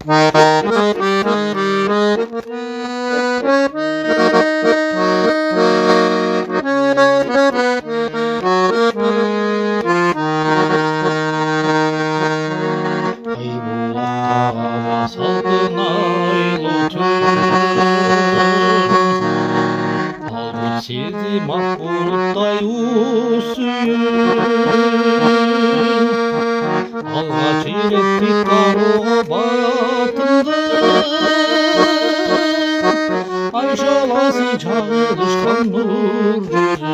Айболаттағы салқын айлы түн, албырт сезім ақ бұлттай усүйін, алғаш үйретті қаруға батымды, ай жаласы шағылышқан нұр жүзін.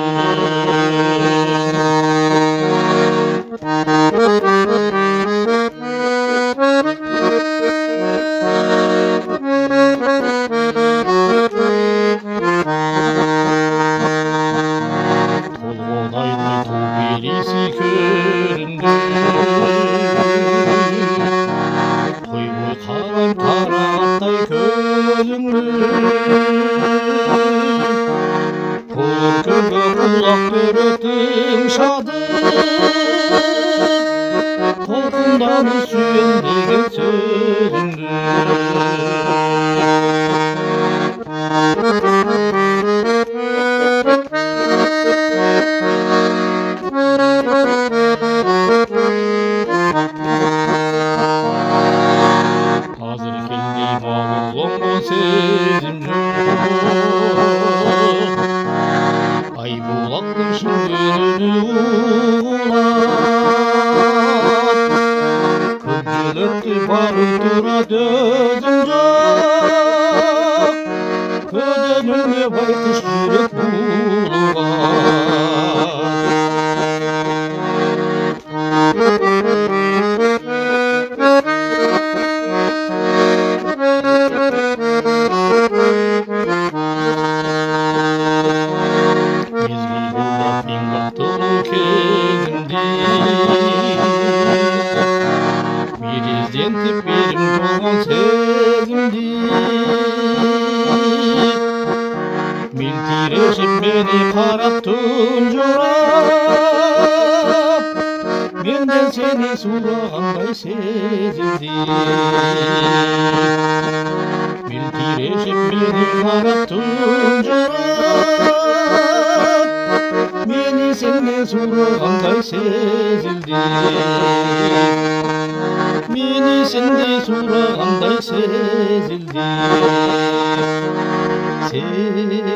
Толғанайлы ту белесі көрінді, той бой қарам қара аттай көзіңді, көркіңді құлақ түретін шадып, толқынданып сүйендеген сөзіңді. Hazır келдей мағлұмға сезім жоқ, Айболаттың шын көңілі уғылат, көп жыл өтті бары тура дөзім жоқ, көденіңе байқұш жүрек мезгіл бойлап мен бақтылы кезімде, мерездентіп берім толған сезімде, мен тирешіп мені қарап тұнжырап, менден сені сұрағандай сезімде. Мен тирешіп мені қарап тұнжырап, мені сенен сұрағандай сезілді. Мені сендей сұрағандай сезілді. Сезілді.